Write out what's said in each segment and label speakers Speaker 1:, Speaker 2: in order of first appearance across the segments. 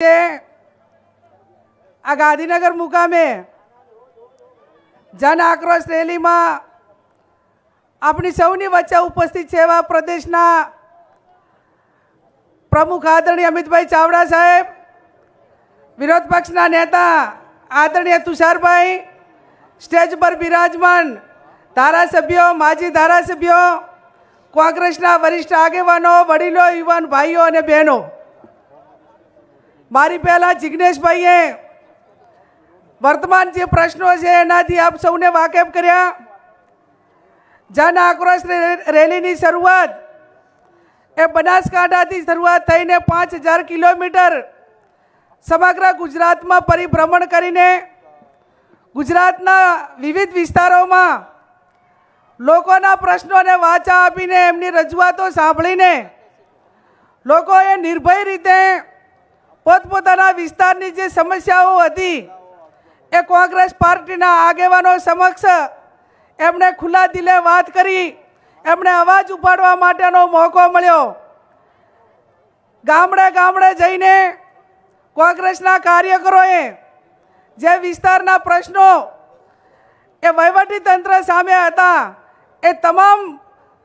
Speaker 1: આ ગાંધીનગર મુકામે જન આક્રોશ રેલીમાં આપણી સૌની વચ્ચે ઉપસ્થિત છે એવા પ્રદેશના પ્રમુખ આદરણીય અમિતભાઈ ચાવડા સાહેબ, વિરોધ પક્ષના નેતા આદરણીય તુષારભાઈ, સ્ટેજ પર બિરાજમાન ધારાસભ્યો, માજી ધારાસભ્યો, કોંગ્રેસના વરિષ્ઠ આગેવાનો, વડીલો, યુવાન ભાઈઓ અને બહેનો, મારી પહેલા જિગ્નેશભાઈએ વર્તમાન જે પ્રશ્નો છે એનાથી આપ સૌને વાકેફ કર્યા. જન આક્રોશ રેલીની શરૂઆત એ બનાસકાંઠાથી શરૂઆત થઈને 5000 કિલોમીટર સમગ્ર ગુજરાતમાં પરિભ્રમણ કરીને ગુજરાતના વિવિધ વિસ્તારોમાં લોકોના પ્રશ્નોને વાચા આપીને એમની રજૂઆતો સાંભળીને લોકોએ નિર્ભય રીતે પોતપોતાના વિસ્તારની જે સમસ્યાઓ હતી એ કોંગ્રેસ પાર્ટીના આગેવાનો સમક્ષ એમણે ખુલ્લા દિલે વાત કરી, એમણે અવાજ ઉપાડવા માટેનો મોકો મળ્યો. ગામડે ગામડે જઈને કોંગ્રેસના કાર્યકરોએ જે વિસ્તારના પ્રશ્નો એ વહીવટી તંત્ર સામે હતા એ તમામ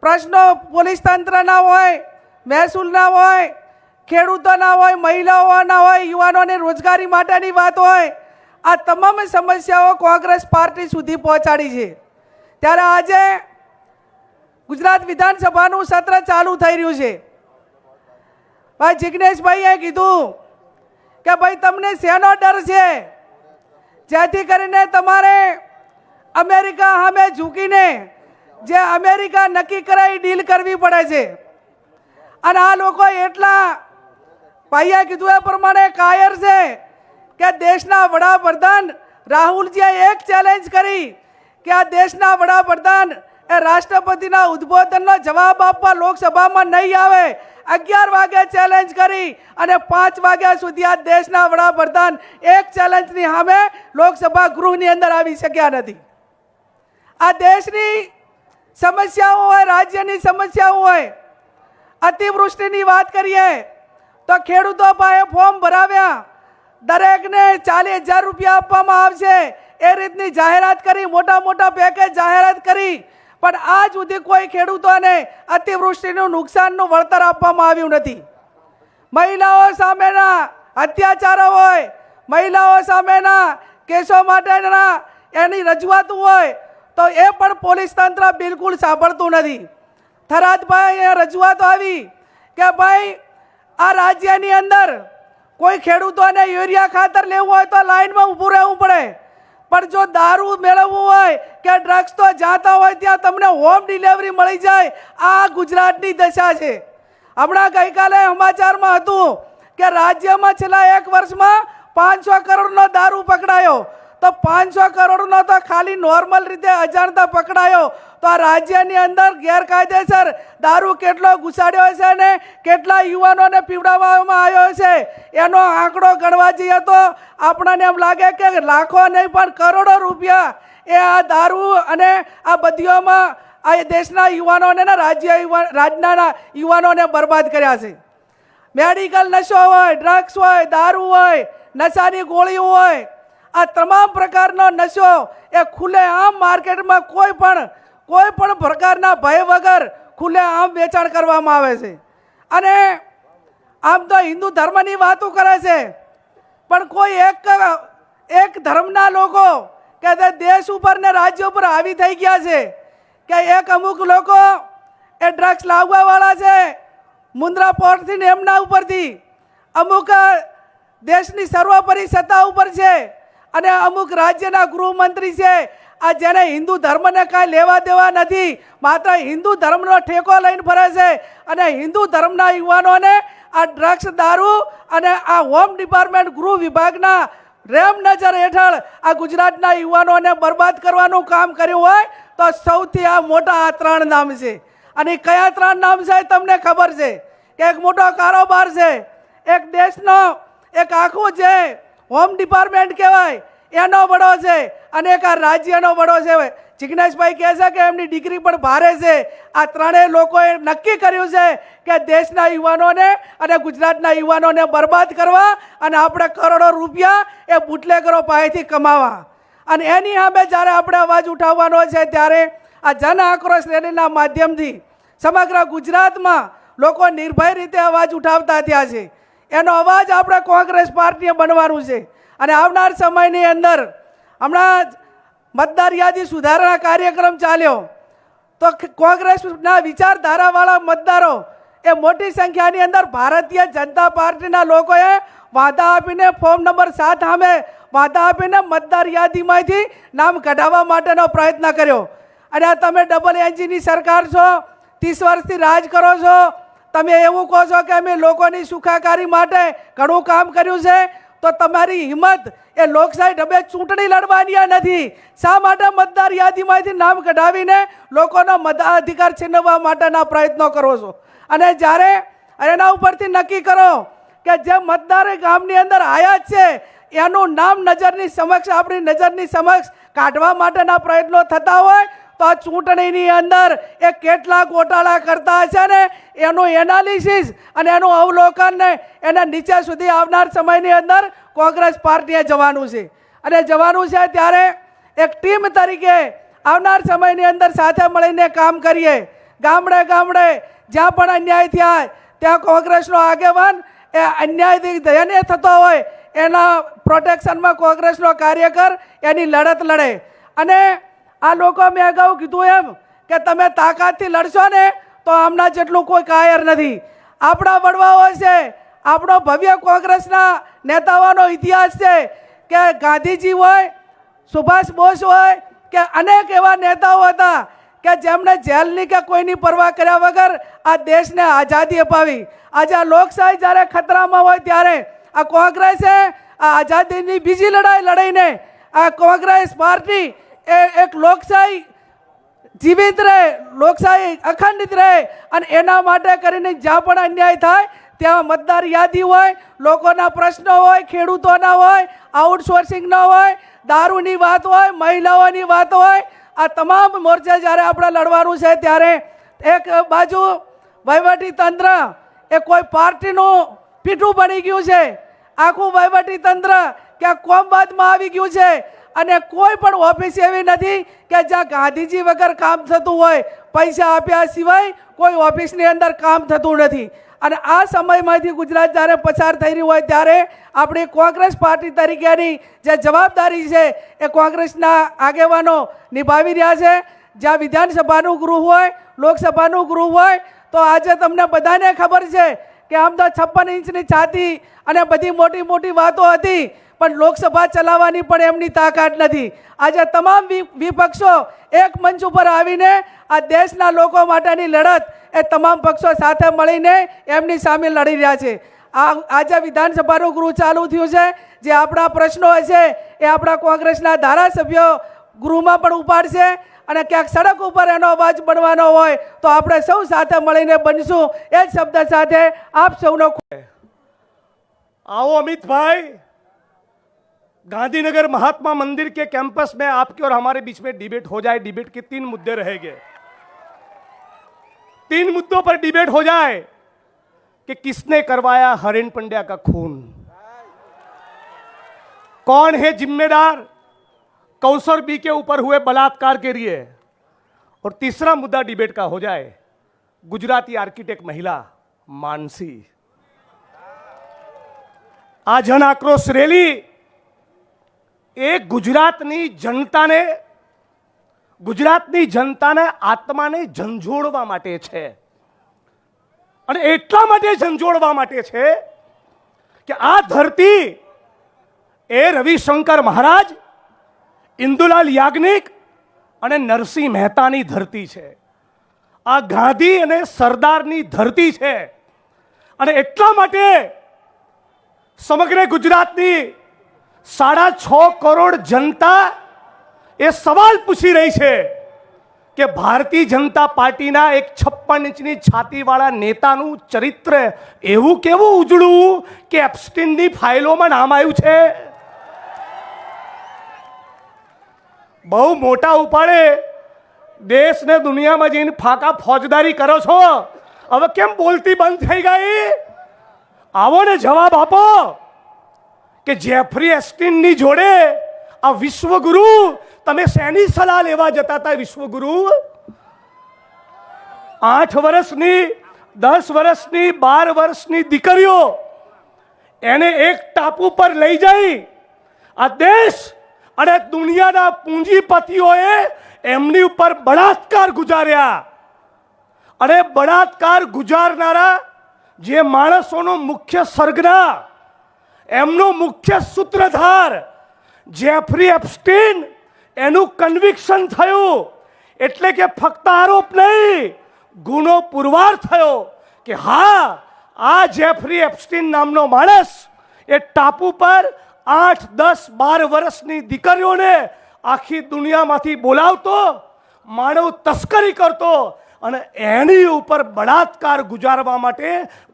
Speaker 1: પ્રશ્નો પોલીસ તંત્રના હોય, મહેસૂલના હોય, ખેડૂતોના હોય, મહિલાઓના હોય, યુવાનોને રોજગારી માટેની વાત હોય, આ તમામ સમસ્યાઓ કોંગ્રેસ પાર્ટી સુધી પહોંચાડી છે. ત્યારે આજે ગુજરાત વિધાનસભાનું સત્ર ચાલુ થઈ રહ્યું છે. ભાઈ જિગ્નેશભાઈએ કીધું કે ભાઈ તમને શેનો ડર છે જેથી કરીને તમારે અમેરિકા સામે ઝૂકીને જે અમેરિકા નક્કી કરે એ ડીલ કરવી પડે છે. અને આ લોકો એટલા ભાઈએ કીધું એ પ્રમાણે કાયર છે કે દેશના વડાપ્રધાન રાહુલજીએ એક ચેલેન્જ કરી કે આ દેશના વડાપ્રધાન એ રાષ્ટ્રપતિના ઉદ્બોધનનો જવાબ આપવા લોકસભામાં નહીં આવે. 11 વાગે ચેલેન્જ કરી અને 5 વાગ્યા સુધી આ દેશના વડાપ્રધાન એક ચેલેન્જની સામે લોકસભા ગૃહની અંદર આવી શક્યા નથી. આ દેશની સમસ્યાઓ હોય, રાજ્યની સમસ્યાઓ હોય, અતિવૃષ્ટિની વાત કરીએ તો ખેડૂતો પાસે ફોર્મ ભરાવ્યા, દરેકને 40,000 રૂપિયા આપવામાં આવશે એ રીતની જાહેરાત કરી, મોટા મોટા પેકેજ જાહેરાત કરી, પણ આજ સુધી કોઈ ખેડૂતોને અતિવૃષ્ટિનું નુકસાનનું વળતર આપવામાં આવ્યું નથી. મહિલાઓ સામેના અત્યાચારો હોય, મહિલાઓ સામેના કેસો માટેના એની રજૂઆતો હોય તો એ પણ પોલીસ તંત્ર બિલકુલ સાંભળતું નથી. થરાદભાઈ રજૂઆતો આવી કે ભાઈ આ રાજ્યની અંદર કોઈ ખેડૂતોને યુરિયા ખાતર લેવું હોય તો લાઈનમાં ઊભું રહેવું પડે, પણ જો દારૂ મેળવવું હોય કે ડ્રગ્સ તો જાતા હોય ત્યાં તમને હોમ ડિલિવરી મળી જાય. આ ગુજરાતની દશા છે. હમણાં ગઈકાલે સમાચારમાં હતું કે રાજ્યમાં છેલ્લા 1 વર્ષમાં 500 કરોડનો દારૂ પકડાયો. તો 500 કરોડનો તો ખાલી નોર્મલ રીતે અજાણતા પકડાયો, તો આ રાજ્યની અંદર ગેરકાયદેસર દારૂ કેટલો ઘુસાડ્યો છે ને કેટલા યુવાનોને પીવડાવવામાં આવ્યો છે એનો આંકડો ગણવા જઈએ તો આપણને એમ લાગે કે લાખો નહીં પણ કરોડો રૂપિયા એ આ દારૂ અને આ બધીઓમાં આ દેશના યુવાનોને રાજ્યના યુવાનોને બરબાદ કર્યા છે. મેડિકલ નશો હોય, ડ્રગ્સ હોય, દારૂ હોય, નશાની ગોળીઓ હોય, આ તમામ પ્રકારનો નશો એ ખુલ્લેઆમ માર્કેટમાં કોઈ પણ પ્રકારના ભય વગર ખુલ્લેઆમ વેચાણ કરવામાં આવે છે. અને આમ તો હિન્દુ ધર્મની વાતો કરે છે, પણ કોઈ એક ધર્મના લોકો કે દેશ ઉપર ને રાજ્ય ઉપર હાવી થઈ ગયા છે કે એક અમુક લોકો એ ડ્રગ્સ લાવવાવાળા છે મુન્દ્રા પોર્ટથી એમના ઉપરથી, અમુક દેશની સર્વોપરી સત્તા ઉપર છે અને અમુક રાજ્યના ગૃહમંત્રી છે આ જેને હિન્દુ ધર્મને કાંઈ લેવા દેવા નથી, માત્ર હિન્દુ ધર્મનો ઠેકો લઈને ફરે છે અને હિન્દુ ધર્મના યુવાનોને આ ડ્રગ્સ, દારૂ અને આ હોમ ડિપાર્ટમેન્ટ ગૃહ વિભાગના રેમ નજર હેઠળ આ ગુજરાતના યુવાનોને બરબાદ કરવાનું કામ કર્યું હોય તો સૌથી આ મોટા આ 3 નામ છે. અને કયા 3 નામ છે તમને ખબર છે કે એક મોટો કારોબાર છે, એક દેશનો એક આખું જે હોમ ડિપાર્ટમેન્ટ કહેવાય એનો વડો છે અને એક આ રાજ્યનો વડો છે જિજ્ઞેશભાઈ કહે છે કે એમની દીકરી પણ ભારે છે. આ ત્રણેય લોકોએ નક્કી કર્યું છે કે દેશના યુવાનોને અને ગુજરાતના યુવાનોને બરબાદ કરવા અને આપણે કરોડો રૂપિયા એ બુટલેગરો પાસેથી કમાવા. અને એની સામે જ્યારે આપણે અવાજ ઉઠાવવાનો છે ત્યારે આ જન આક્રોશ રેલીના માધ્યમથી સમગ્ર ગુજરાતમાં લોકો નિર્ભય રીતે અવાજ ઉઠાવતા થયા છે. એનો અવાજ આપણે કોંગ્રેસ પાર્ટીએ બનવાનું છે. અને આવનાર સમયની અંદર હમણાં મતદાર યાદી સુધારણા કાર્યક્રમ ચાલ્યો તો કોંગ્રેસના વિચારધારાવાળા મતદારો એ મોટી સંખ્યાની અંદર ભારતીય જનતા પાર્ટીના લોકોએ વાદા આપીને ફોર્મ નંબર 7 સામે વાદા આપીને મતદાર યાદીમાંથી નામ કઢાવવા માટેનો પ્રયત્ન કર્યો. અને આ તમે ડબલ એન્જિનની સરકાર છો, 30 વર્ષથી રાજ કરો છો, તમે એવું કહો છો કે અમે લોકોની સુખાકારી માટે ઘણું કામ કર્યું છે, તો તમારી હિંમત એ લોકશાહી ઢબે ચૂંટણી લડવાની નથી. શા માટે મતદાર યાદીમાંથી નામ કઢાવીને લોકોનો મતાધિકાર છીનવવા માટેના પ્રયત્નો કરો છો? અને જ્યારે એના ઉપરથી નક્કી કરો કે જે મતદાર ગામની અંદર આયા છે એનું નામ નજરની સમક્ષ આપણી નજરની સમક્ષ કાઢવા માટેના પ્રયત્નો થતા હોય તો આ ચૂંટણીની અંદર એ કેટલા ગોટાળા કરતા હશે ને એનું એનાલિસિસ અને એનું અવલોકન ને એના નીચે સુધી આવનાર સમયની અંદર કોંગ્રેસ પાર્ટીએ જવાનું છે. અને જવાનું છે ત્યારે એક ટીમ તરીકે આવનાર સમયની અંદર સાથે મળીને કામ કરીએ. ગામડે ગામડે જ્યાં પણ અન્યાય થયા ત્યાં કોંગ્રેસનો આગેવાન એ અન્યાયથી દયનીય થતો હોય એના પ્રોટેક્શનમાં કોંગ્રેસનો કાર્યકર એની લડત લડે. અને આ લોકો મેં અગાઉ કીધું એમ કે તમે તાકાતથી લડશો ને તો આમના જેટલું કોઈ કાયર નથી. આપણા વડવાઓ છે, આપણો ભવ્ય કોંગ્રેસના નેતાઓનો ઇતિહાસ છે કે ગાંધીજી હોય, સુભાષ બોઝ હોય કે અનેક એવા નેતાઓ હતા કે જેમણે જેલની કે કોઈની પરવા કર્યા વગર આ દેશને આઝાદી અપાવી. આજે આ લોકશાહી જ્યારે ખતરામાં હોય ત્યારે આ કોંગ્રેસે આ આઝાદીની બીજી લડાઈ લડીને આ કોંગ્રેસ પાર્ટી એક લોકશાહી જીવિત રહે, લોકશાહી અખંડિત રહે અને એના માટે કરીને જ્યાં પણ અન્યાય થાય ત્યાં મતદાર યાદી હોય, લોકોના પ્રશ્નો હોય, ખેડૂતોના હોય, આઉટસોર્સિંગના હોય, દારૂની વાત હોય, મહિલાઓની વાત હોય, આ તમામ મોરચે જ્યારે આપણે લડવાનું છે ત્યારે એક બાજુ વહીવટી તંત્ર એ કોઈ પાર્ટીનું પીઠું બની ગયું છે. આખું વહીવટી તંત્ર ક્યાં કોમવાદમાં આવી ગયું છે અને કોઈ પણ ઓફિસ એવી નથી કે જ્યાં ગાંધીજી વગર કામ થતું હોય. પૈસા આપ્યા સિવાય કોઈ ઓફિસની અંદર કામ થતું નથી. અને આ સમયમાંથી ગુજરાત જ્યારે પસાર થઈ રહ્યું હોય ત્યારે આપણી કોંગ્રેસ પાર્ટી તરીકેની જે જવાબદારી છે એ કોંગ્રેસના આગેવાનો નિભાવી રહ્યા છે. જ્યાં વિધાનસભાનું ગૃહ હોય, લોકસભાનું ગૃહ હોય તો આજે તમને બધાને ખબર છે કે આમ તો 56 ઇંચની છાતી અને બધી મોટી મોટી વાતો હતી પણ લોકસભા ચલાવવાની પણ એમની તાકાત નથી. આજે તમામ વિપક્ષો એક મંચ ઉપર આવીને આ દેશના લોકો માટેની લડત એ તમામ પક્ષો સાથે મળીને એમની સામે લડી રહ્યા છે. આજે વિધાનસભાનું ગૃહ ચાલુ થયું છે. જે આપણા પ્રશ્નો હશે એ આપણા કોંગ્રેસના ધારાસભ્યો ગૃહમાં પણ ઉપાડશે અને ક્યાંક સડક ઉપર એનો અવાજ બનવાનો હોય તો આપણે સૌ સાથે મળીને બનશું. એ જ શબ્દ સાથે આપ સૌનો
Speaker 2: आओ अमित भाई, गांधीनगर महात्मा मंदिर के कैंपस में आपके और हमारे बीच में डिबेट हो जाए. डिबेट के 3 मुद्दे रहेंगे. 3 मुद्दों पर डिबेट हो जाए कि किसने करवाया हरेन पंड्या का खून, कौन है जिम्मेदार कौसर बी के ऊपर हुए बलात्कार के लिए, और तीसरा मुद्दा डिबेट का हो जाए गुजराती आर्किटेक्ट महिला मानसी. આ જન આક્રોશ રેલી એ ગુજરાતની જનતાને આત્માને ઝંઝોળવા માટે છે. અને એટલા માટે ઝંઝોળવા માટે છે કે આ ધરતી એ રવિશંકર મહારાજ, ઇન્દુલાલ યાજ્ઞિક અને નરસિંહ મહેતાની ધરતી છે. આ ગાંધી અને સરદારની ધરતી છે. અને એટલા માટે સમગ્ર ગુજરાતની 6.5 કરોડ જનતા એ સવાલ પૂછી રહી છે કે ભારતીય જનતા પાર્ટીના એક 56 ઇંચની છાતીવાળા નેતાનું ચરિત્ર એવું કેવું ઉજળું કે એપ્સ્ટીનની ફાઇલોમાં નામ આવ્યું છે. બહુ મોટા ઉપાડે દેશ ને દુનિયામાં જઈને ફાકા ફોજદારી કરો છો, હવે કેમ બોલતી બંધ થઈ ગઈ? આવો ને જવાબ આપો કે જેફરી એસ્ટિનની જોડે આ વિશ્વગુરુ, તમે શેની સલાહ લેવા જતા હતા? વિશ્વગુરુ 8 વર્ષની, 10 વર્ષની, 12 વર્ષની દીકરીઓ એને એક ટાપુ પર લઈ જઈ આ દેશ અને દુનિયાના પૂંજીપતિઓએ એમની ઉપર બળાત્કાર ગુજાર્યા. અને બળાત્કાર ગુજારનારા જે માણસોનો મુખ્ય સરગના, એમનો મુખ્ય સૂત્રધાર જેફરી એપ્સ્ટીન, એનું કન્વિક્શન થયું. એટલે કે ફક્ત આરોપ નહીં, ગુનો પુરવાર થયો કે હા, આ જેફરી એપ્સ્ટીન નામનો માણસ એ ટાપુ પર 8, 10, 12 વર્ષની દીકરીઓને આખી દુનિયામાંથી બોલાવતો, માનવ તસ્કરી કરતો અને એની ઉપર બળાત્કાર ગુજારવા માટે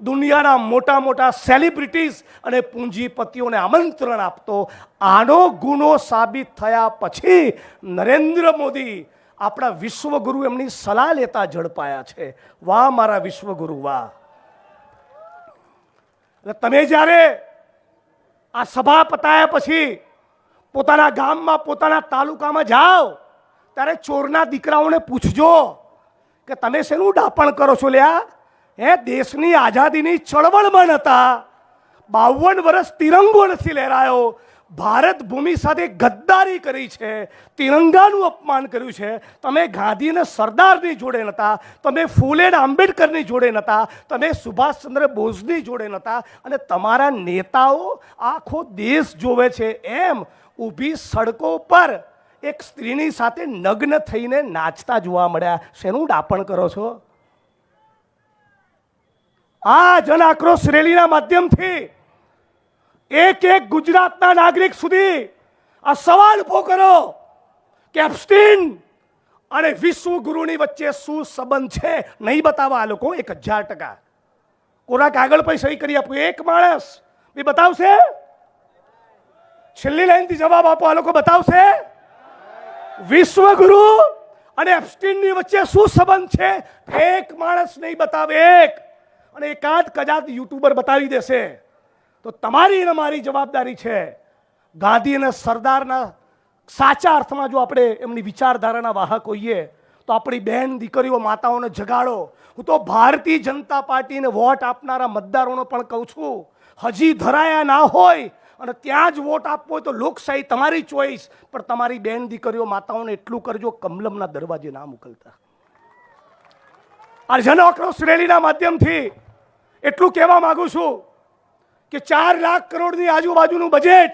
Speaker 2: દુનિયાના મોટા મોટા સેલિબ્રિટીઝ અને પૂંજીપતિઓને આમંત્રણ આપતો. આનો ગુનો સાબિત થયા પછી નરેન્દ્ર મોદી, આપણા વિશ્વગુરુ, એમની સલાહ લેતા ઝડપાયા છે. વાહ મારા વિશ્વગુરુ, વાહ. તમે જ્યારે આ સભા પતાયા પછી પોતાના ગામમાં, પોતાના તાલુકામાં જાઓ ત્યારે ચોરના દીકરાઓને પૂછજો કે તમે શેનું ડાપણ કરો છો લ્યા? દેશની આઝાદીની ચળવળમાં નતા, 52 વર્ષ તિરંગો નથી લહેરાયો, ભારત ભૂમિ સાથે ગદ્દારી કરી છે, તિરંગાનું અપમાન કર્યું છે. તમે ગાંધી અને સરદારની જોડે નતા, તમે ફૂલે અને આંબેડકરની જોડે નતા, તમે સુભાષચંદ્ર બોઝની જોડે નતા, અને તમારા નેતાઓ આખો દેશ જોવે છે એમ ઊભી સડકો પર એક સ્ત્રીની સાથે નગ્ન થઈને નાચતા જોવા મળ્યા. શેનું ડાપણ કરો છો? આ જન આક્રોશ રેલીના માધ્યમથી એક એક ગુજરાતના નાગરિક સુધી આ સવાલ ઉભો કરો કે એપ્સ્ટીન અને વિશ્વગુરુની વચ્ચે શું સંબંધ છે? નહીં બતાવવા આ લોકો 1000%. કોરા કાગળ પર સહી કરી આપું, એક માણસ બી બતાવશે? છેલ્લી લાઈનથી જવાબ આપો, આ લોકો બતાવશે? વિશ્વગુરુ અને એપ્સ્ટીનની વચ્ચે શું સંબંધ છે? એક માણસ નહીં બતાવે, એક. અને એકાદ કદાચ યુટ્યુબર બતાવી દેશે. તો તમારી અને મારી જવાબદારી છે, ગાંધી અને સરદારના સાચા અર્થમાં જો આપણે એમની વિચારધારાના વાહક હોઈએ તો આપણી બહેન દીકરીઓ, માતાઓને જગાડો. હું તો ભારતીય જનતા પાર્ટીને વોટ આપનારા મતદારોને પણ કહું છું, હજી ધરાયા ના હોય અને ત્યાં જ વોટ આપવો હોય તો લોકશાહી તમારી ચોઈસ, પણ તમારી બહેન દીકરીઓ, માતાઓને એટલું કરજો, કમલમના દરવાજે ના મોકલતા. આ જન આક્રોશ રેલીના માધ્યમથી એટલું કહેવા માંગુ છું કે 4 લાખ કરોડની આજુબાજુનું બજેટ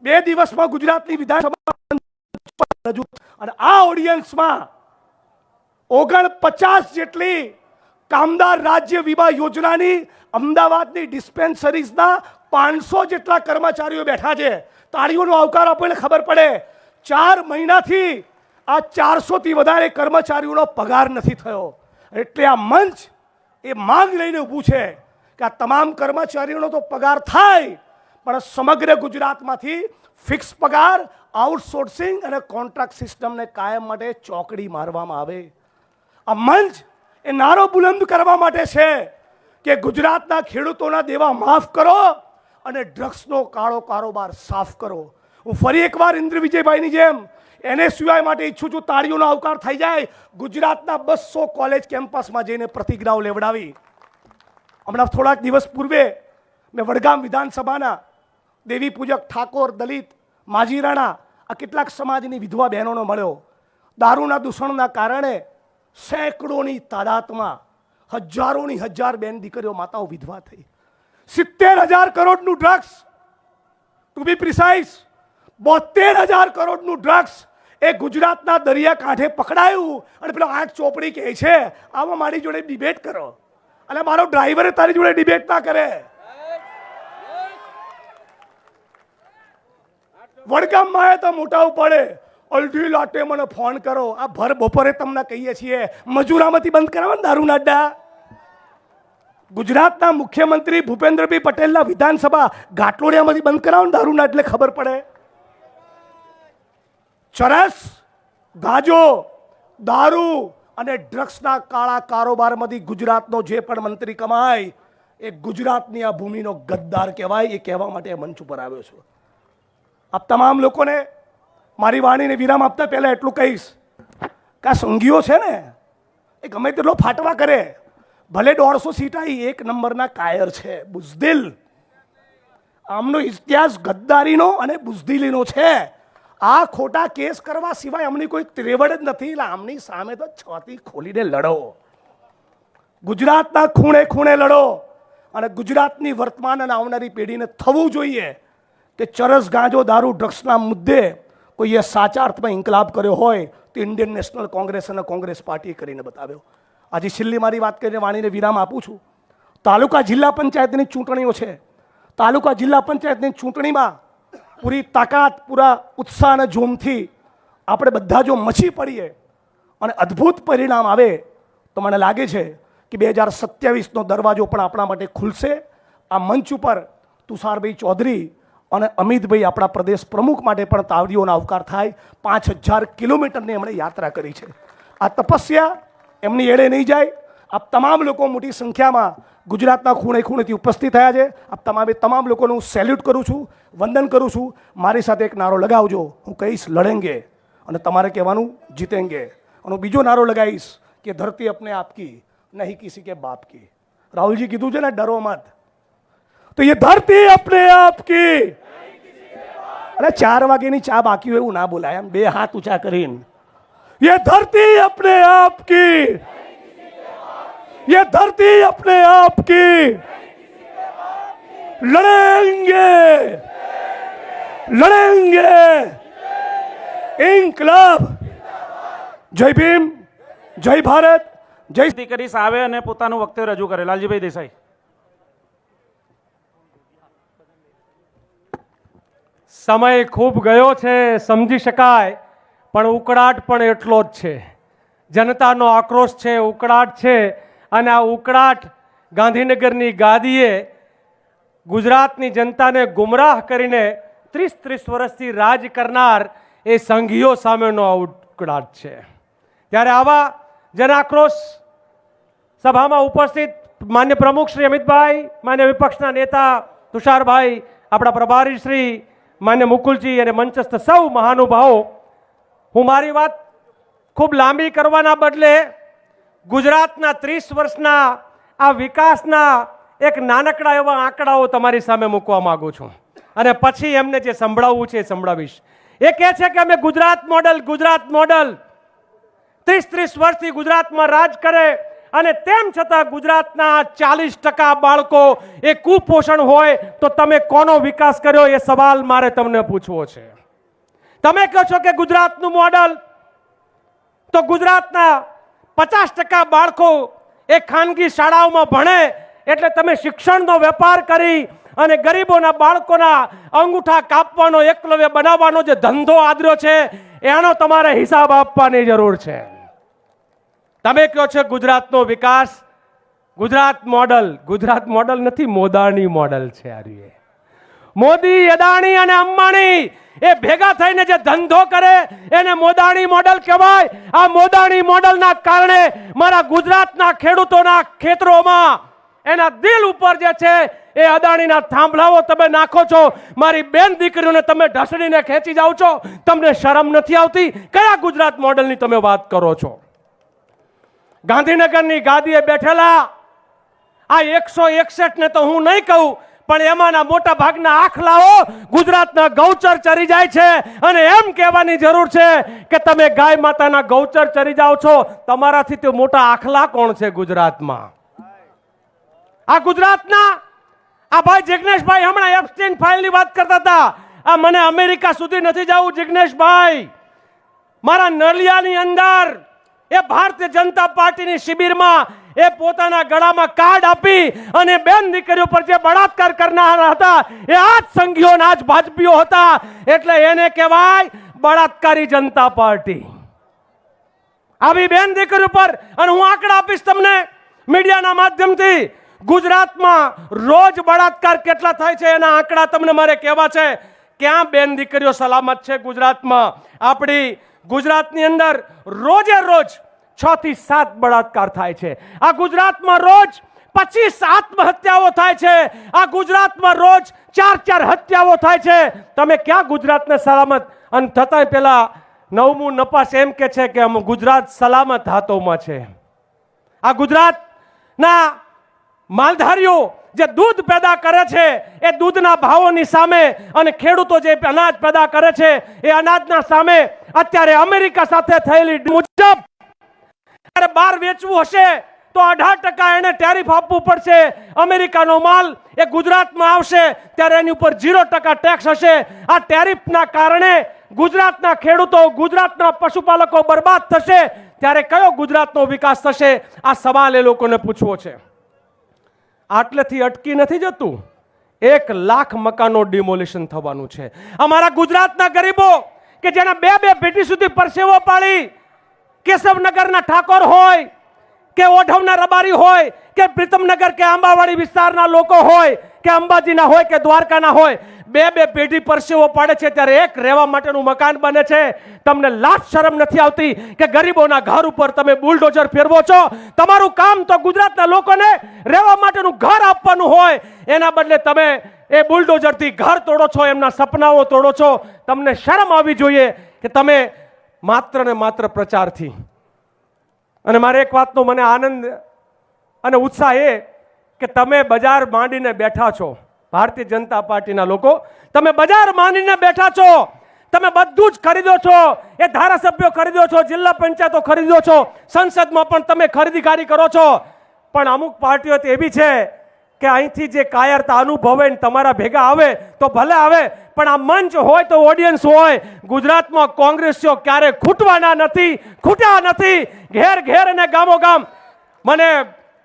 Speaker 2: 2 દિવસમાં ગુજરાતની વિધાનસભા રજૂ, અને આ ઓડિયન્સમાં 49 જેટલી કામદાર રાજ્ય વીમા યોજનાની અમદાવાદની ડિસ્પેન્સરીઝના 500 જેટલા કર્મચારીઓ બેઠા છે. તાળીઓનો આવકાર આપો એટલે ખબર પડે, 4 મહિનાથી આ 400થી વધારે કર્મચારીઓનો પગાર નથી થયો. એટલે આ મંચ એ માંગ લઈને ઊભું છે કે આ તમામ કર્મચારીઓનો તો પગાર થાય, પણ સમગ્ર ગુજરાતમાંથી ફિક્સ પગાર, આઉટસોર્સિંગ અને કોન્ટ્રાક્ટ સિસ્ટમને કાયમ માટે ચોકડી મારવામાં આવે. આ મંચ એ નારો બુલંદ કરવા માટે છે કે ગુજરાતના ખેડૂતોના દેવા માફ કરો અને ડ્રગ્સનો કાળો કારોબાર સાફ કરો. હું ફરી એકવાર ઇન્દ્ર વિજયભાઈની જેમ NSUI માટે ઈચ્છું છું, તાળીઓનો આવકાર થઈ જાય. ગુજરાતના 200 કોલેજ કેમ્પસમાં જઈને પ્રતિજ્ઞાઓ લેવડાવી. હમણાં થોડાક દિવસ પૂર્વે મેં વડગામ વિધાનસભાના દેવી પૂજક, ઠાકોર, દલિત, માજી રાણા, આ કેટલાક સમાજની વિધવા બહેનોનો મળ્યો. દારૂના દૂષણના કારણે સેંકડોની તાદાદમાં હજારોની હજાર બેન દીકરીઓ, માતાઓ વિધવા થઈ. 70,000 કરોડનું ડ્રગ્સ, ટુ બી પ્રિસાઇઝ 72,000 કરોડનું ડ્રગ્સ એ ગુજરાતના દરિયાકાંઠે પકડાયું. અને પેલો 8 ચોપડી કહે છે આમાં મારી જોડે ડિબેટ કરો, અને મારો ડ્રાઈવરે તારી જોડે ડિબેટ ના કરે. વડગામમાં આવે તો મોટા પડે, અડધી લાટે મને ફોન કરો. આ ભર બપોરે તમને કહીએ છીએ મજૂરામાંથી બંધ કરાવો ને દારૂના અડ્ડા. ગુજરાતના મુખ્યમંત્રી ભૂપેન્દ્રભાઈ પટેલના વિધાનસભા ઘાટલોડિયામાંથી બંધ કરાવો ને દારૂના, એટલે ખબર પડે. ચરસ, ગાજો, દારૂ અને ડ્રગ્સના કાળા કારોબારમાંથી ગુજરાતનો જે પણ મંત્રી કમાય એ ગુજરાતની આ ભૂમિનો ગદ્દાર કહેવાય. એ કહેવા માટે મંચ ઉપર આવ્યો છું. આપ તમામ લોકોને મારી વાણીને વિરામ આપતા પહેલા એટલું કહીશ કે આ સંઘીઓ છે ને એ ગમે તેટલો ફાટવા કરે, ભલે 150 સીટા, એક નંબરના કાયર છે, બુઝદિલ. આમનો ઇતિહાસ ગદ્દારીનો અને બુઝદિલીનો છે. આ ખોટા કેસ કરવા સિવાય અમની કોઈ ત્રેવડ જ નથી. એટલે આમની સામે તો છાતી ખોલીને લડો, ગુજરાતના ખૂણે ખૂણે લડો. અને ગુજરાતની વર્તમાન અને આવનારી પેઢીને થવું જોઈએ કે ચરસ, ગાંજો, દારૂ, ડ્રગ્સના મુદ્દે કોઈએ સાચા અર્થમાં ઇન્કલાબ કર્યો હોય તો ઇન્ડિયન નેશનલ કોંગ્રેસ અને કોંગ્રેસ પાર્ટીએ કરીને બતાવ્યો. આજે છેલ્લી મારી વાત કરીને વાણીને વિરામ આપું છું. તાલુકા જિલ્લા પંચાયતની ચૂંટણીઓ છે. તાલુકા જિલ્લા પંચાયતની ચૂંટણીમાં પૂરી તાકાત, પૂરા ઉત્સાહ અને જોમથી આપણે બધા જો મચી પડીએ અને અદ્ભુત પરિણામ આવે તો મને લાગે છે કે 2027નો દરવાજો પણ આપણા માટે ખુલશે. આ મંચ ઉપર તુષારભાઈ ચૌધરી અને અમિતભાઈ આપણા પ્રદેશ પ્રમુખ માટે પણ તાળીઓનો આવકાર થાય. 5000 કિલોમીટરની એમણે યાત્રા કરી છે. આ તપસ્યા એમની એળે નહીં જાય. આપ તમામ લોકો મોટી સંખ્યામાં ગુજરાતના ખૂણે ખૂણેથી ઉપસ્થિત થયા છે. આપ તમામ લોકોનું હું સેલ્યુટ કરું છું, વંદન કરું છું. મારી સાથે એક નારો લગાવજો. હું કહીશ લડેંગે અને તમારે કહેવાનું જીતેંગે. અને હું બીજો નારો લગાવીશ કે ધરતી અપને આપ કી નહીં કિસી કે બાપ કી. રાહુલજી કીધું છે ને ડરો મત, તો ये धरती अपने आप की. અરે 4 વાગ્યાની ચા બાકી હોય એવું ના બોલાય. એમ 2 હાથ ઊંચા કરીને ये धरती अपने आप की, ये धरती अपने आप की, लड़ेंगे लड़ेंगे इंकलाब. जय भीम, जय भारत, જય.
Speaker 3: કરીશ આવે અને પોતાનું વક્તવ્ય રજૂ કરે. લાલજીભાઈ દેસાઈ.
Speaker 4: સમય ખૂબ ગયો છે, સમજી શકાય, પણ ઉકળાટ પણ એટલો જ છે. જનતાનો આક્રોશ છે, ઉકળાટ છે. અને આ ઉકળાટ ગાંધીનગરની ગાદીએ ગુજરાતની જનતાને ગુમરાહ કરીને 30 વર્ષથી રાજ કરનાર એ સંઘીઓ સામેનો આ ઉકળાટ છે. ત્યારે આવા જનાક્રોશ સભામાં ઉપસ્થિત માન્ય પ્રમુખ શ્રી અમિતભાઈ, માન્ય વિપક્ષના નેતા તુષારભાઈ, આપણા પ્રભારી શ્રી માન્ય મુકુલજી અને મંચસ્થ સૌ મહાનુભાવો, હું મારી વાત ખૂબ લાંબી કરવાના બદલે ગુજરાતના 30 વર્ષના આ વિકાસના એક નાનકડા એવા આંકડાઓ તમારી સામે મૂકવા માંગુ છું અને પછી એમને જે સંભળાવવું છે એ સંભળાવીશ. એ કહે છે કે અમે ગુજરાત મોડલ 30 વર્ષથી ગુજરાતમાં રાજ કરે અને તેમ છતાં ગુજરાતના 40% બાળકો એ કુપોષણ હોય તો તમે કોનો વિકાસ કર્યો એ સવાલ મારે તમને પૂછવો છે. તમે કહો છો કે ગુજરાતનું મોડલ, તો ગુજરાતના 50% બાળકો એ ખાનગી શાળાઓમાં ભણે એટલે તમે શિક્ષણનો વેપાર કરી અને ગરીબોના બાળકોના અંગૂઠા કાપવાનો, એકલવ્ય બનાવવાનો જે ધંધો આદર્યો છે એનો તમારે હિસાબ આપવાની જરૂર છે. તમે કહો છો ગુજરાતનો વિકાસ, ગુજરાત મોડલ નથી, મોદાણી મોડલ છે. આ મોદી, અદાણી અને અંબાણી એ ભેગા થઈને જે ધંધો કરે એને મોદાણી મોડલ કહેવાય. આ મોદાણી મોડલના કારણે મારા ગુજરાતના ખેડૂતોના ખેતરોમાં એના દિલ ઉપર જે છે એ અદાણીના થાંભલાઓ તમે નાખો છો. મારી બેન દીકરીઓને તમે ઢસડીને ખેંચી જાઓ છો. તમને શરમ નથી આવતી? કયા ગુજરાત મોડલની તમે વાત કરો છો? ગાંધીનગરની ગાદીએ બેઠેલા આ 161 ને તો હું નહીં કહું, પણ એમાંના મોટા ભાગના આખલાઓ ગુજરાતના ગૌચર ચરી જાય છે અને એમ કહેવાની જરૂર છે કે તમે ગાય માતાના ગૌચર ચરી જાઓ છો. તમારાથી તે મોટા આખલા કોણ છે ગુજરાતમાં? આ ગુજરાતના આ ભાઈ જિગ્નેશભાઈ હમણાં એપ્સ્ટીન ફાઇલની વાત કરતા હતા. આ મને અમેરિકા સુધી નથી જવું જિગ્નેશભાઈ. મારા નલિયાની અંદર એ ભારતીય જનતા પાર્ટીની શિબિરમાં એ પોતાના ગળામાં કાર્ડ આપી અને બેન દીકરીઓ પર જે બળાત્કાર કરનારા હતા એ આ જ સંઘીઓ આ જ ભાજપીઓ હતા. એટલે એને કહેવાય બળાત્કારી જનતા પાર્ટી. આવી બેન દીકરીઓ પર અને હું આંકડા આપીશ તમને મીડિયાના માધ્યમથી. ગુજરાતમાં રોજ બળાત્કાર કેટલા થાય છે એના આંકડા તમને મારે કહેવા છે. ક્યાં બેન દીકરીઓ સલામત છે ગુજરાતમાં? આપણી ગુજરાતની અંદર રોજે રોજ 6 થી 7 બળાત્કાર થાય છે. આ ગુજરાતમાં રોજ 25 આત્મહત્યાઓ થાય છે. આ ગુજરાતમાં રોજ 4 હત્યાઓ થાય છે. તમે ક્યાં ગુજરાતને સલામત? અને થતાંય પેલા 9મું નપાસ એમ કે છે કે ગુજરાત સલામત હાથોમાં છે. આ ગુજરાતના માલધારીઓ જે દૂધ પેદા કરે છે એ દૂધના ભાવોની સામે અને ખેડૂતો જે અનાજ પેદા કરે છે એ અનાજના સામે અત્યારે અમેરિકા સાથે થયેલી મુજબ બહાર વેચવું હશે તો 18% એને ટેરિફ આપવું પડશે. અમેરિકાનો માલ એ ગુજરાતમાં આવશે ત્યારે એની ઉપર 0% ટેક્સ હશે. આ ટેરિફના કારણે ગુજરાતના ખેડૂતો, ગુજરાતના પશુપાલકો બરબાદ થશે ત્યારે કયો ગુજરાતનો વિકાસ થશે? આ સવાલ એ લોકોને પૂછવો છે. આટલેથી અટકી નથી જતું. 1 લાખ મકાનો ડિમોલિશન થવાનું છે. અમારા ગુજરાતના ગરીબો કે જેના 2 પેઢી સુધી પરસેવો પાડી, કેશવનગરના ઠાકોર હોય કે ઓઢવના રબારી હોય કે પ્રીતમનગર કે આંબાવાડી વિસ્તારના લોકો હોય કે અંબાજીના હોય કે દ્વારકાના હોય, 2 પેઢી પરસેવો પાડે છે ત્યારે એક રહેવા માટેનું મકાન બને છે. તમને લાજ શરમ નથી આવતી કે ગરીબોના ઘર ઉપર તમે બુલડોઝર ફેરવો છો? તમારું કામ તો ગુજરાતના લોકોને રહેવા માટેનું ઘર આપવાનું હોય, એના બદલે તમે એ બુલડોઝરથી ઘર તોડો છો, એમના સપનાઓ તોડો છો. તમને શરમ આવવી જોઈએ કે તમે માત્ર ને માત્ર પ્રચારથી. અને મારે એક વાતનો મને આનંદ અને ઉત્સાહ એ કે તમે બજાર માંડીને બેઠા છો. ભારતીય જનતા પાર્ટીના લોકો તમે બજાર માંડીને બેઠા છો. તમે બધું જ ખરીદો છો. એ ધારાસભ્યો ખરીદો છો, જિલ્લા પંચાયતો ખરીદો છો, સંસદમાં પણ તમે ખરીદીગારી કરો છો. પણ અમુક પાર્ટીઓ તો એવી છે કે અહીંથી જે કાયરતા અનુભવે ને તમારા ભેગા આવે તો ભલે આવે, પણ આ મંચ હોય તો ઓડિયન્સ હોય. ગુજરાતમાં કોંગ્રેસીઓ ક્યારે ખૂટવાના નથી, ખૂટ્યા નથી. ઘેર ઘેર અને ગામો ગામ. મને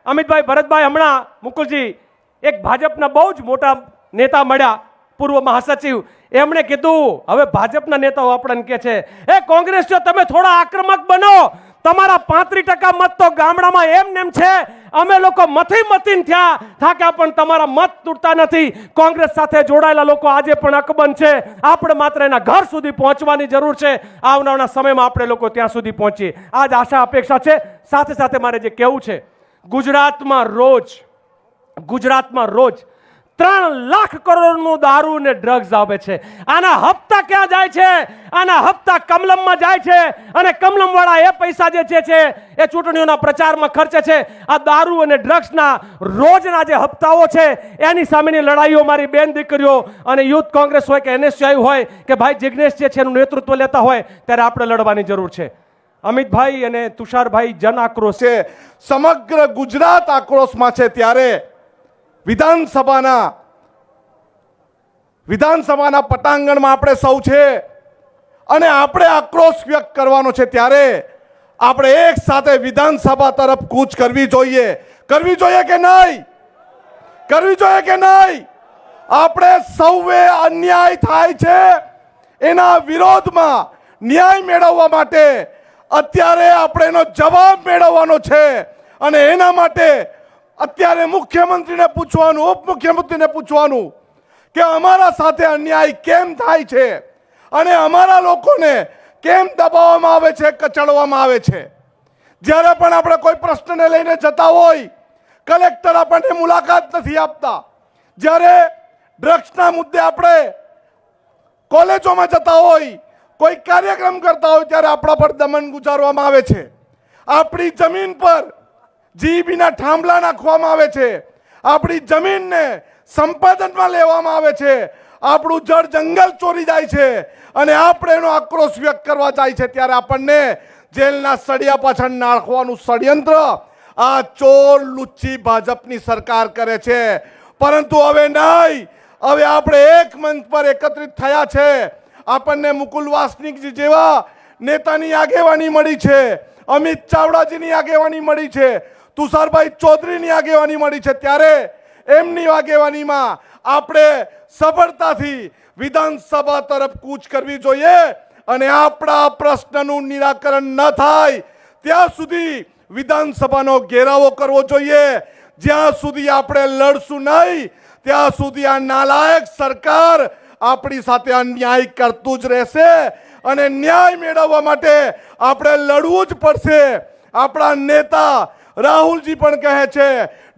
Speaker 4: અમિતભાઈ, ભરતભાઈ, હમણાં મુકુલજી એક ભાજપના બહુ જ મોટા નેતા મળ્યા, પૂર્વ મહાસચિવ. એમણે કીધું હવે ભાજપના નેતાઓ આપણને કહે છે એ કોંગ્રેસીઓ તમે થોડા આક્રમક બનો. તમારા 35% મત તો ગામડામાં એમ છે. અમે લોકો મથીને થયા થાક્યા પણ તમારા મત તૂટતા નથી. કોંગ્રેસ સાથે જોડાયેલા લોકો આજે પણ અકબંધ છે. આપણે માત્ર એના ઘર સુધી પહોંચવાની જરૂર છે. આવનારા સમયમાં આપણે લોકો ત્યાં સુધી પહોંચીએ, આ જ આશા અપેક્ષા છે. સાથે સાથે મારે જે કહેવું છે, ગુજરાતમાં રોજ 3 લાખ કરોડનું દારૂ ને ડ્રગ્સ આવે છે. આના હપ્તા ક્યાં જાય છે? આના હપ્તા કમલમમાં જાય છે અને કમલમ વાળા એ પૈસા જે છે એ ચૂંટણીઓના પ્રચારમાં ખર્ચે છે. આ દારૂ અને ડ્રગ્સના રોજના જે હપ્તાઓ છે એની સામેની લડાઈઓ મારી બેન દીકરીઓ અને યુથ કોંગ્રેસ હોય કે NSCI હોય કે ભાઈ જિગ્નેશ જે છે એનું નેતૃત્વ લેતા હોય ત્યારે આપણે લડવાની જરૂર છે. અમિતભાઈ અને તુષારભાઈ જન આક્રોશ
Speaker 5: છે, સમગ્ર ગુજરાત આક્રોશમાં છે. ત્યારે વિધાનસભાના પટાંગણમાં આપણે સૌ છે અને આપણે આક્રોશ વ્યક્ત કરવાનો છે. ત્યારે આપણે એક સાથે વિધાનસભા તરફ કૂચ કરવી જોઈએ. કરવી જોઈએ કે નહીં? કરવી જોઈએ કે નહીં? આપણે સૌએ અન્યાય થાય છે એના વિરોધમાં ન્યાય મેળવવા માટે અત્યારે આપણે એનો જવાબ મેળવવાનો છે. અને એના માટે અત્યારે મુખ્યમંત્રીને પૂછવાનું, ઉપમુખ્યમંત્રીને પૂછવાનું કે અમારા સાથે અન્યાય કેમ થાય છે અને અમારા લોકોને કેમ દબાવવામાં આવે છે, કચડવામાં આવે છે. જ્યારે પણ આપણે કોઈ પ્રશ્નને લઈને જતા હોય, કલેક્ટર આપણને મુલાકાત નથી આપતા. જ્યારે ડ્રગ્સના મુદ્દે આપણે કોલેજોમાં જતા હોય, કોઈ કાર્યક્રમ કરતા હોય ત્યારે આપણા પર દમન ગુજારવામાં આવે છે. આપણી જમીન પર જીબીના થાંભલા નાખવામાં આવે છે. આપણી જમીનને સંપાદનમાં લેવામાં આવે છે. આપણું જળ જંગલ ચોરી જાય છે અને આપણે એનો આક્રોશ વ્યક્ત કરવા જાય છે ત્યારે આપણને જેલના સળિયા પાછળ નાખવાનું ષડયંત્ર આ ચોર લુચ્ચી ભાજપની સરકાર કરે છે. પરંતુ હવે નહીં, હવે આપણે એક મંચ પર એકત્રિત થયા છે. આપણને મુકુલ વાસનિકજી જેવા નેતાની આગેવાની મળી છે, અમિત ચાવડાજીની આગેવાની મળી છે, તુષારભાઈ ચૌધરીની આગેવાની મળી છે. ત્યારે એમની આગેવાનીમાં આપણે સફળતાથી વિધાનસભા તરફ કૂચ કરવી જોઈએ અને આપણા પ્રશ્નનું નિરાકરણ ન થાય ત્યાં સુધી વિધાનસભાનો ઘેરાવો કરવો જોઈએ. જ્યાં સુધી આપણે લડશું નહીં ત્યાં સુધી આ નાલાયક સરકાર આપણી સાથે અન્યાય કરતું જ રહેશે અને ન્યાય મેળવવા માટે આપણે લડવું જ પડશે. આપણા નેતા રાહુલજી પણ કહે છે,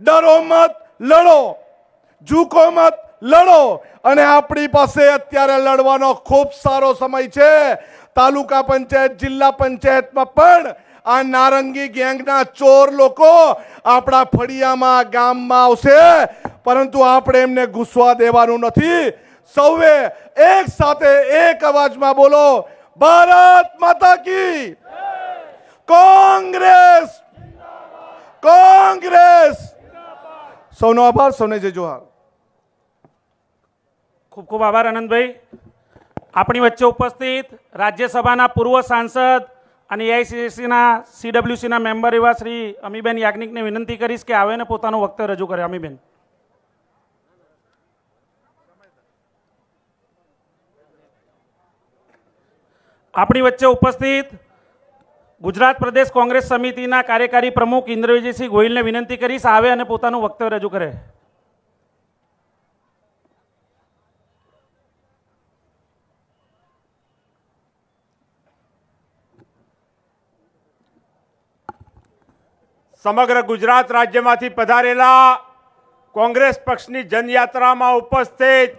Speaker 5: ડરો મત, લડો, ઝૂકો મત, લડો. અને આપણી પાસે અત્યારે લડવાનો ખૂબ સારો સમય છે. તાલુકા પંચાયત, જિલ્લા પંચાયતમાં પણ આ નારંગી ગેંગના ચોર લોકો આપણા ફળિયામાં, ગામમાં આવશે, પરંતુ આપણે એમને ઘૂસવા દેવાનું નથી. સૌએ એક સાથે એક અવાજમાં બોલો, ભારત માતા કી, કોંગ્રેસ, કોંગ્રેસ. સૌનો આભાર, સૌને જય જોહાર.
Speaker 3: ખૂબ ખૂબ આભાર આનંદભાઈ. આપણી વચ્ચે ઉપસ્થિત રાજ્યસભાના પૂર્વ સાંસદ અને એઆઈસીસીના CWCના મેમ્બર એવા શ્રી અમીબેન યાજ્ઞિકને વિનંતી કરીશ કે આવે ને પોતાનું વક્તવ્ય રજૂ કરે. અમીબેન. આપણી વચ્ચે ઉપસ્થિત ગુજરાત પ્રદેશ કોંગ્રેસ સમિતિના કાર્યકારી પ્રમુખ ઇન્દ્રજીતસિંહ ગોહિલને વિનંતી કરીશ આવે અને પોતાનું વક્તવ્ય રજૂ કરે.
Speaker 6: સમગ્ર ગુજરાત રાજ્યમાંથી પધારેલા કોંગ્રેસ પક્ષની જનયાત્રામાં ઉપસ્થિત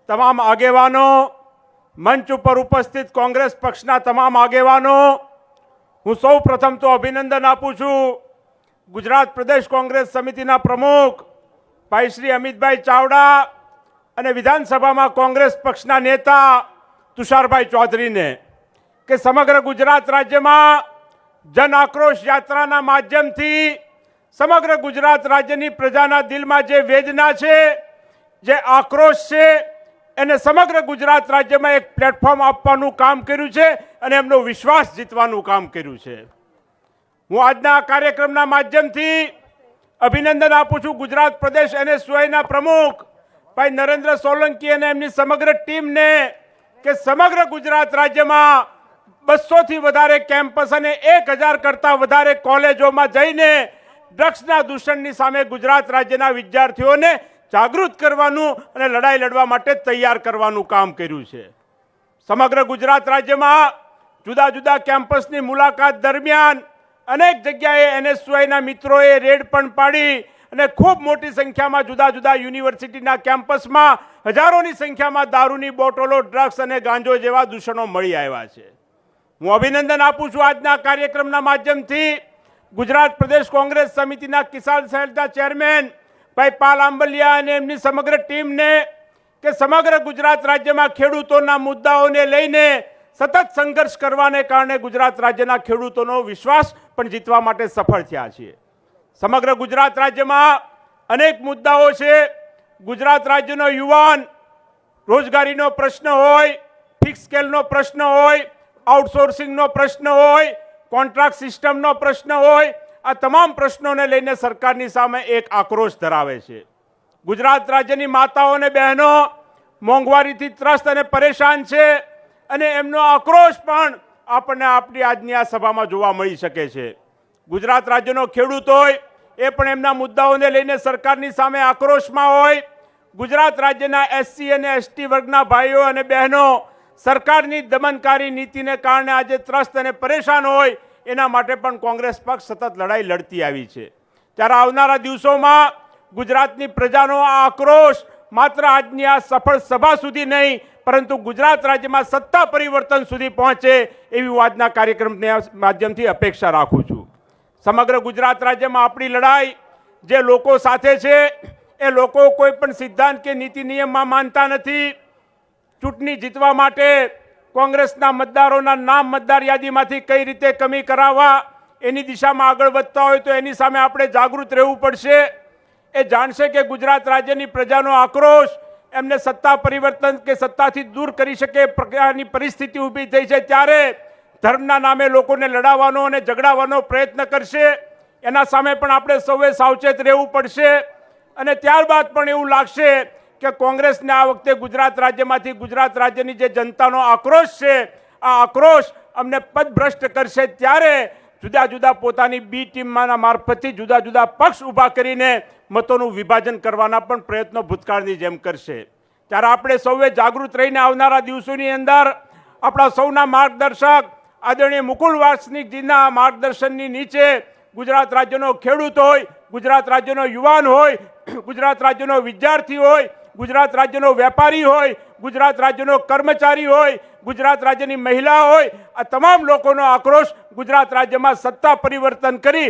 Speaker 6: તમામ આગેવાનો, મંચ ઉપર ઉપસ્થિત કોંગ્રેસ પક્ષના તમામ આગેવાનો, હું સૌ પ્રથમ તો અભિનંદન આપું છું ગુજરાત પ્રદેશ કોંગ્રેસ સમિતિના પ્રમુખ ભાઈ શ્રી અમિતભાઈ ચાવડા અને વિધાનસભામાં કોંગ્રેસ પક્ષના નેતા તુષારભાઈ ચૌધરીને કે સમગ્ર ગુજરાત રાજ્યમાં જન આક્રોશ યાત્રાના માધ્યમથી સમગ્ર ગુજરાત રાજ્યની પ્રજાના દિલમાં જે વેદના છે, જે આક્રોશ છે, એને સમગ્ર ગુજરાત રાજ્યમાં એક પ્લેટફોર્મ આપવાનું કામ કર્યું છે અને એમનો વિશ્વાસ જીતવાનું કામ કર્યું છે. હું આજના કાર્યક્રમના માધ્યમથી અભિનંદન આપું છું ગુજરાત પ્રદેશ NSYના પ્રમુખ ભાઈ નરેન્દ્ર સોલંકી અને એમની સમગ્ર ટીમને કે સમગ્ર ગુજરાત રાજ્યમાં 200થી વધારે કેમ્પસ અને 1000 કરતાં વધારે કોલેજોમાં જઈને ડ્રગ્સના દૂષણની સામે ગુજરાત રાજ્યના વિદ્યાર્થીઓને જાગૃત કરવાનું અને લડાઈ લડવા માટે તૈયાર કરવાનું કામ કર્યું છે. સમગ્ર ગુજરાત રાજ્યમાં જુદા જુદા કેમ્પસની મુલાકાત દરમિયાન અનેક જગ્યાએ NSYના મિત્રોએ રેડ પણ પાડી અને ખૂબ મોટી સંખ્યામાં જુદા જુદા યુનિવર્સિટીના કેમ્પસમાં હજારોની સંખ્યામાં દારૂની બોટલો, ડ્રગ્સ અને ગાંજો જેવા દૂષણો મળી આવ્યા છે. હું અભિનંદન આપું છું આજના કાર્યક્રમના માધ્યમથી ગુજરાત પ્રદેશ કોંગ્રેસ સમિતિના કિસાન સેલના ચેરમેન ભાઈ પાલ આંબલિયા અને એમની સમગ્ર ટીમને કે સમગ્ર ગુજરાત રાજ્યમાં ખેડૂતોના મુદ્દાઓને લઈને સતત સંઘર્ષ કરવાને કારણે ગુજરાત રાજ્યના ખેડૂતોનો વિશ્વાસ પણ જીતવા માટે સફળ થયા છીએ. સમગ્ર ગુજરાત રાજ્યમાં અનેક મુદ્દાઓ છે. ગુજરાત રાજ્યનો યુવાન રોજગારીનો પ્રશ્ન હોય, ફિક્સ સ્કેલનો પ્રશ્ન હોય, આઉટસોર્સિંગનો પ્રશ્ન હોય, કોન્ટ્રાક્ટ સિસ્ટમનો પ્રશ્ન હોય, આ તમામ પ્રશ્નોને લઈને સરકારની સામે એક આક્રોશ ધરાવે છે. ગુજરાત રાજ્યની માતાઓ અને બહેનો મોંઘવારીથી ત્રસ્ત અને પરેશાન છે અને એમનો આક્રોશ પણ આપણને આપણી આજની આ સભામાં જોવા મળી શકે છે. ગુજરાત રાજ્યનો ખેડૂત હોય એ પણ એમના મુદ્દાઓને લઈને સરકારની સામે આક્રોશમાં હોય. ગુજરાત રાજ્યના SC અને ST વર્ગના ભાઈઓ અને બહેનો સરકારની દમનકારી નીતિને કારણે આજે ત્રસ્ત અને પરેશાન હોય, એના માટે પણ કોંગ્રેસ પક્ષ સતત લડાઈ લડતી આવી છે. ત્યારે આવનારા દિવસોમાં ગુજરાતની પ્રજાનો આ આક્રોશ માત્ર આજની આ સફળ સભા સુધી નહીં, પરંતુ ગુજરાત રાજ્યમાં સત્તા પરિવર્તન સુધી પહોંચે એવી હું આજના કાર્યક્રમના માધ્યમથી અપેક્ષા રાખું છું. સમગ્ર ગુજરાત રાજ્યમાં આપણી લડાઈ જે લોકો સાથે છે એ લોકો કોઈ પણ સિદ્ધાંત કે નીતિ નિયમમાં માનતા નથી. ચૂંટણી જીતવા માટે કોંગ્રેસના મતદારોના નામ મતદાર યાદીમાંથી કઈ રીતે કમી કરાવવા એની દિશામાં આગળ વધતા હોય તો એની સામે આપણે જાગૃત રહેવું પડશે. એ જાણશે કે ગુજરાત રાજ્યની પ્રજાનો આક્રોશ એમને સત્તા પરિવર્તન કે સત્તાથી દૂર કરી શકે પ્રકારની પરિસ્થિતિ ઊભી થઈ છે, ત્યારે ધર્મના નામે લોકોને લડાવવાનો અને ઝઘડાવવાનો પ્રયત્ન કરશે. એના સામે પણ આપણે સૌએ સાવચેત રહેવું પડશે. અને ત્યારબાદ પણ એવું લાગશે કે કોંગ્રેસને આ વખતે ગુજરાત રાજ્યમાંથી ગુજરાત રાજ્યની જે જનતાનો આક્રોશ છે, આ આક્રોશ અમને પદભ્રષ્ટ કરશે, ત્યારે જુદા જુદા પોતાની બી ટીમમાંના મારફતથી જુદા જુદા પક્ષ ઊભા કરીને મતોનું વિભાજન કરવાના પણ પ્રયત્નો ભૂતકાળની જેમ કરશે. ત્યારે આપણે સૌએ જાગૃત રહીને આવનારા દિવસોની અંદર આપણા સૌના માર્ગદર્શક આદરણીય મુકુલ વાસનિકજીના માર્ગદર્શનની નીચે ગુજરાત રાજ્યનો ખેડૂત હોય, ગુજરાત રાજ્યનો યુવાન હોય, ગુજરાત રાજ્યનો વિદ્યાર્થી હોય, ગુજરાત રાજ્યનો વેપારી હોય, ગુજરાત રાજ્યનો કર્મચારી હોય, ગુજરાત રાજ્યની મહિલા હોય, આ તમામ લોકોનો આક્રોશ ગુજરાત રાજ્યમાં સત્તા પરિવર્તન કરી